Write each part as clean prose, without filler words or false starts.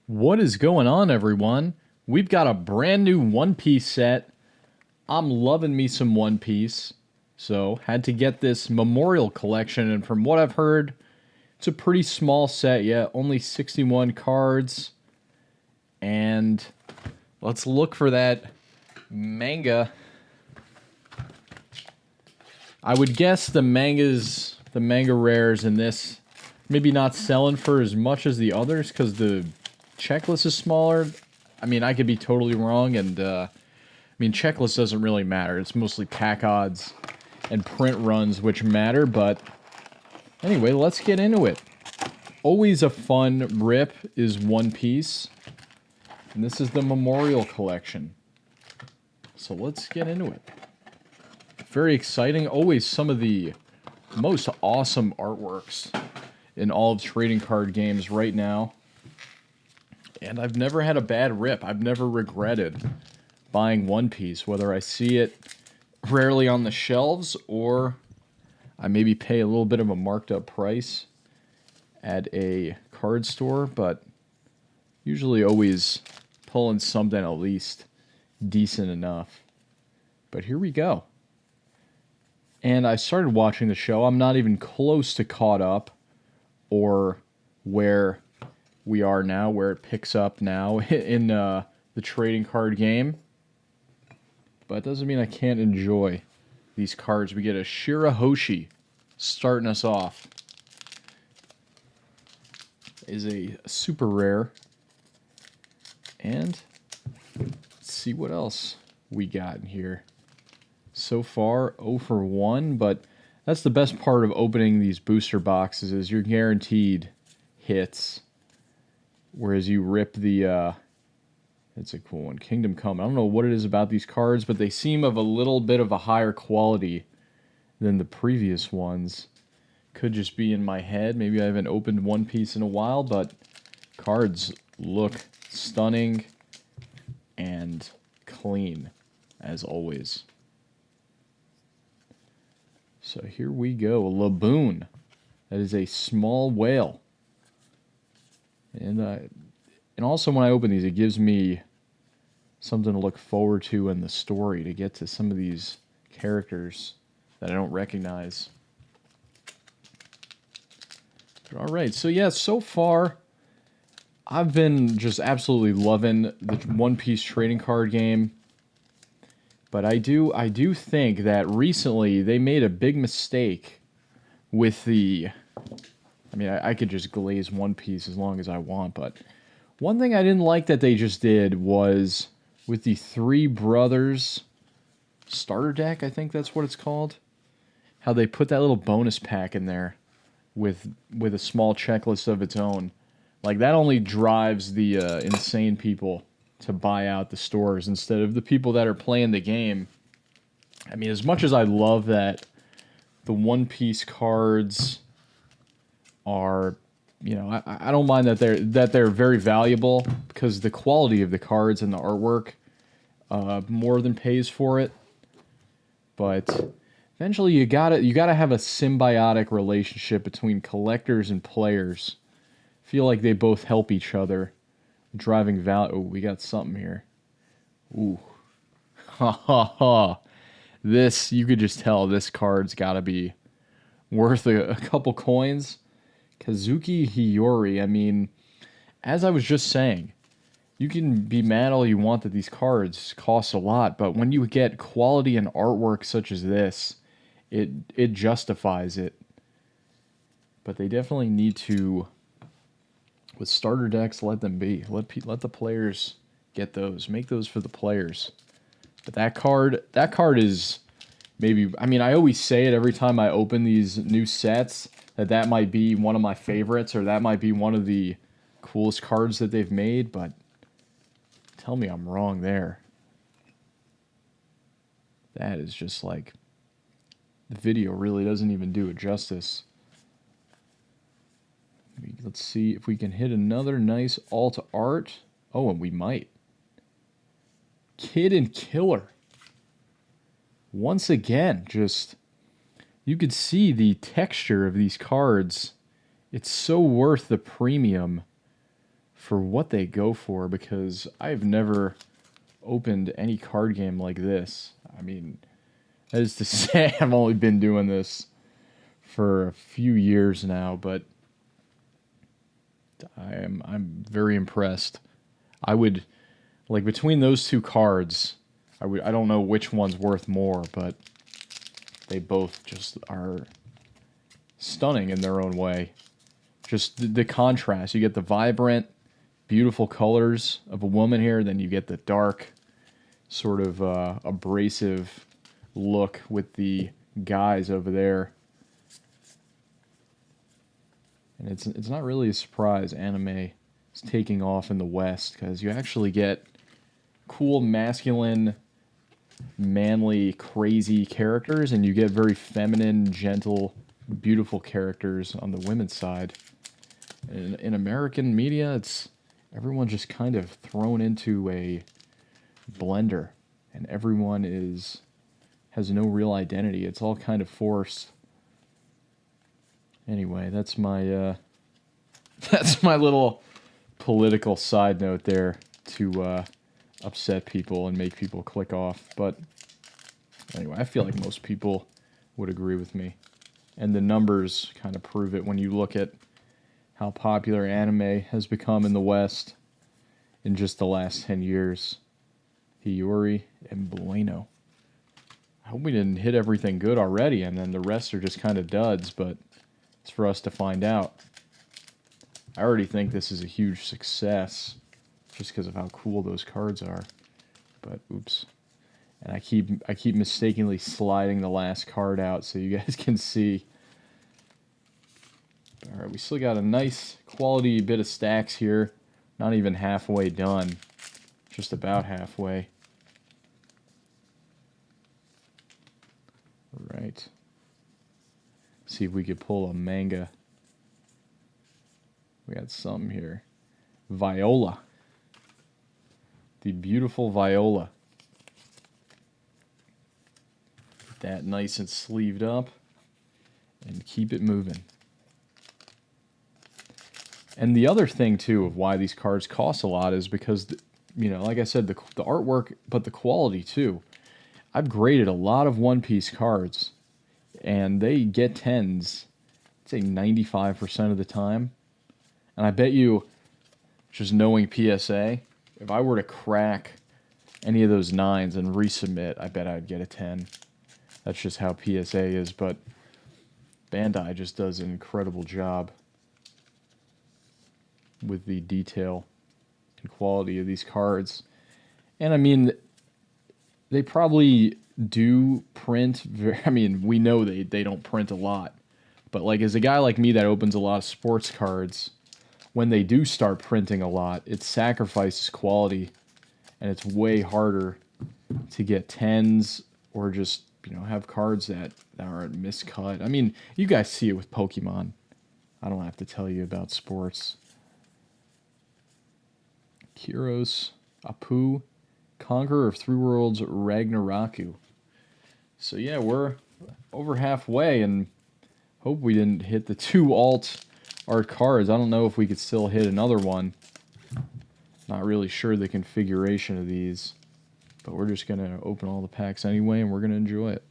What is going on, everyone? We've got a brand new One Piece set. I'm loving me some One Piece, so had to get this Memorial collection, and from what I've heard, it's a pretty small set yet, only 61 cards. And let's look for that manga. I would guess the manga rares in this maybe not selling for as much as the others because the checklist is smaller. I mean, I could be totally wrong, and checklist doesn't really matter. It's mostly pack odds and print runs which matter, but anyway, let's get into it. Always a fun rip is One Piece, and this is the Memorial collection. So let's get into it. Very exciting. Always some of the most awesome artworks in all of trading card games right now. And I've never had a bad rip. I've never regretted buying One Piece, whether I see it rarely on the shelves or I maybe pay a little bit of a marked up price at a card store, but usually always pulling something at least decent enough. But here we go. And I started watching the show. I'm not even close to caught up or where we are now, where it picks up now in the trading card game. But it doesn't mean I can't enjoy these cards. We get a Shirahoshi starting us off. Is a super rare. And let's see what else we got in here. So far, 0 for 1, but that's the best part of opening these booster boxes is you're guaranteed hits. Whereas you rip the, it's a cool one, Kingdom Come. I don't know what it is about these cards, but they seem of a little bit of a higher quality than the previous ones. Could just be in my head. Maybe I haven't opened One Piece in a while, but cards look stunning and clean, as always. So here we go, Laboon. That is a small whale. And also when I open these, it gives me something to look forward to in the story to get to some of these characters that I don't recognize. But all right, so yeah, so far I've been just absolutely loving the One Piece trading card game. But I do think that recently they made a big mistake with the... I mean, I could just glaze One Piece as long as I want, but one thing I didn't like that they just did was with the Three Brothers starter deck, I think that's what it's called, how they put that little bonus pack in there with a small checklist of its own. Like, that only drives the insane people to buy out the stores instead of the people that are playing the game. I mean, as much as I love that the One Piece cards are, you know, I don't mind that they're very valuable because the quality of the cards and the artwork more than pays for it. But eventually you gotta have a symbiotic relationship between collectors and players. Feel like they both help each other. Driving value. Oh, we got something here. Ooh. Ha ha ha. This, you could just tell this card's gotta be worth a couple coins. Kazuki Hiyori, I mean, as I was just saying, you can be mad all you want that these cards cost a lot, but when you get quality and artwork such as this, it justifies it. But they definitely need to, with starter decks, let them be. Let the players get those. Make those for the players. But that card is maybe, I mean, I always say it every time I open these new sets, that might be one of my favorites, or that might be one of the coolest cards that they've made, but tell me I'm wrong there. That is just like, the video really doesn't even do it justice. Let's see if we can hit another nice alt art. Oh, and we might. Kid and Killer. Once again, just... you could see the texture of these cards. It's so worth the premium for what they go for, because I've never opened any card game like this. I mean, that is to say, I've only been doing this for a few years now, but I'm very impressed. I would, like, between those two cards, I don't know which one's worth more, but they both just are stunning in their own way. Just the contrast. You get the vibrant, beautiful colors of a woman here, then you get the dark, sort of abrasive look with the guys over there. And it's not really a surprise anime is taking off in the West, because you actually get cool, masculine, manly, crazy characters, and you get very feminine, gentle, beautiful characters on the women's side. In American media, it's everyone just kind of thrown into a blender, and everyone has no real identity. It's all kind of forced. Anyway, that's my little political side note there to upset people and make people click off. But anyway, I feel like most people would agree with me, and the numbers kind of prove it when you look at how popular anime has become in the West in just the last 10 years. Hiyori and Bueno. I hope we didn't hit everything good already, and then the rest are just kind of duds, but it's for us to find out. I already think this is a huge success, just because of how cool those cards are. But oops. And I keep mistakenly sliding the last card out so you guys can see. Alright, we still got a nice quality bit of stacks here. Not even halfway done. Just about halfway. Alright. See if we could pull a manga. We got some here. Viola. The beautiful Viola. Get that nice and sleeved up. And keep it moving. And the other thing, too, of why these cards cost a lot is because, you know, like I said, the artwork, but the quality, too. I've graded a lot of One Piece cards, and they get 10s, I'd say 95% of the time. And I bet you, just knowing PSA, if I were to crack any of those 9s and resubmit, I bet I'd get a 10. That's just how PSA is, but Bandai just does an incredible job with the detail and quality of these cards. And I mean, they probably do print I mean, we know they don't print a lot, but like, as a guy like me that opens a lot of sports cards, when they do start printing a lot, it sacrifices quality, and it's way harder to get 10s or just, you know, have cards that aren't miscut. I mean, you guys see it with Pokemon. I don't have to tell you about sports. Kyros, Apu, Conqueror of Three Worlds, Ragnaroku. So yeah, we're over halfway, and hope we didn't hit the 2 alt art cards. I don't know if we could still hit another one. Not really sure the configuration of these, but we're just going to open all the packs anyway, and we're going to enjoy it.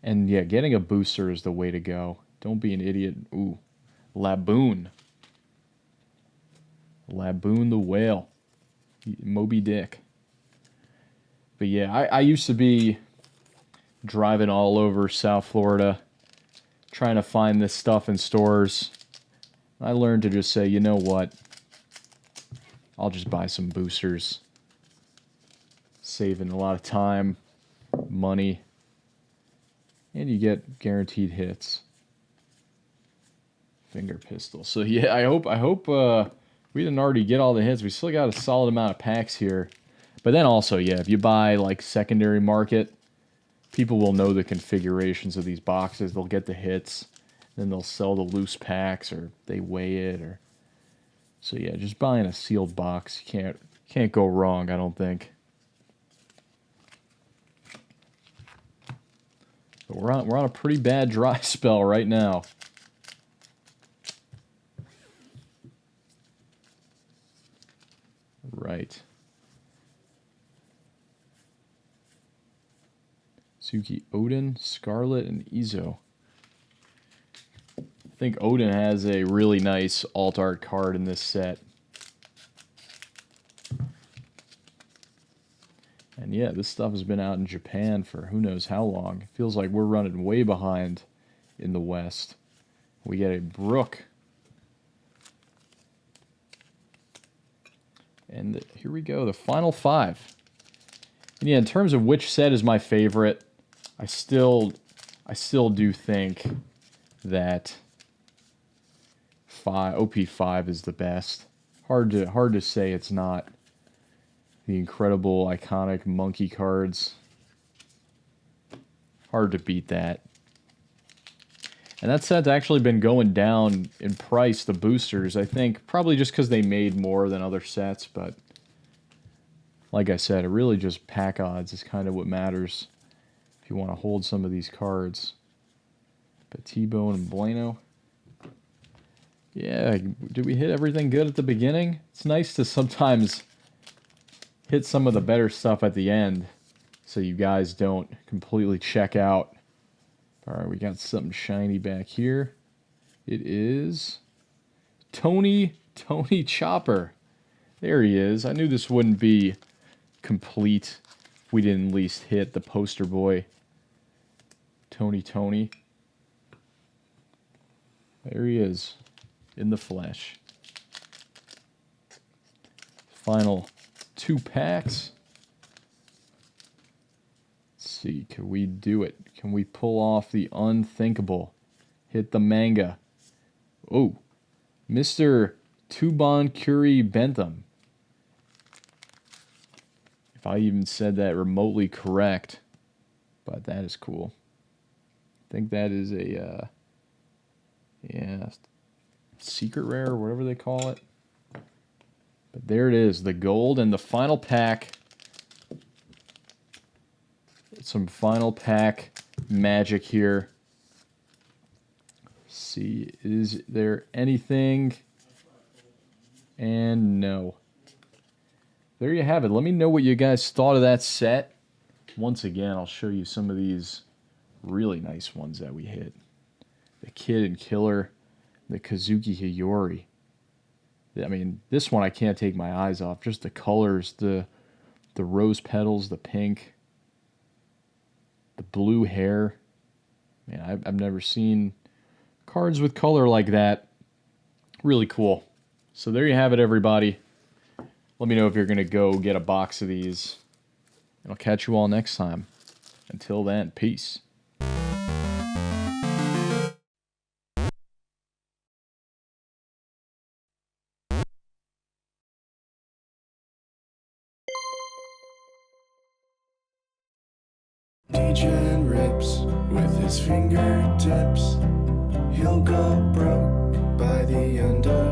And yeah, getting a booster is the way to go. Don't be an idiot. Ooh. Laboon. Laboon the whale. Moby Dick. But yeah, I used to be driving all over South Florida trying to find this stuff in stores. I learned to just say, you know what? I'll just buy some boosters. Saving a lot of time, money, and you get guaranteed hits. Finger pistol. So yeah, I hope we didn't already get all the hits. We still got a solid amount of packs here. But then also, yeah, if you buy like secondary market, people will know the configurations of these boxes. They'll get the hits, then they'll sell the loose packs, or they weigh it, or so yeah, just buying a sealed box, you can't go wrong, I don't think. But we're on a pretty bad dry spell right now. right. Suki, Odin, Scarlet, and Izo. I think Odin has a really nice alt art card in this set. And yeah, this stuff has been out in Japan for who knows how long. It feels like we're running way behind in the West. We get a Brook. And here we go, the final 5. And yeah, in terms of which set is my favorite, I still do think that OP5 is the best. Hard to say it's not. The incredible, iconic monkey cards. Hard to beat that. And that set's actually been going down in price, the boosters, I think, probably just because they made more than other sets, but like I said, it really just pack odds is kind of what matters if you want to hold some of these cards. But T-Bone and Bueno. Yeah, did we hit everything good at the beginning? It's nice to sometimes hit some of the better stuff at the end so you guys don't completely check out. All right, we got something shiny back here. It is Tony Chopper. There he is. I knew this wouldn't be complete if we didn't at least hit the poster boy. Tony. There he is in the flesh. Final 2 packs. Let's see, can we do it? Can we pull off the unthinkable? Hit the manga. Oh, Mr. Tuban Curie Bentham. If I even said that remotely correct, but that is cool. I think that is a, yeah, secret rare or whatever they call it. But there it is, the gold and the final pack. Some final pack magic here. Let's see, is there anything? And no. There you have it. Let me know what you guys thought of that set. Once again, I'll show you some of these really nice ones that we hit. The Kid and Killer, the Kazuki Hiyori. I mean, this one I can't take my eyes off. Just the colors, the rose petals, the pink, the blue hair. Man, I've never seen cards with color like that. Really cool. So there you have it, everybody. Let me know if you're going to go get a box of these. And I'll catch you all next time. Until then, peace. Degen Rips with his fingertips. He'll go broke by the end of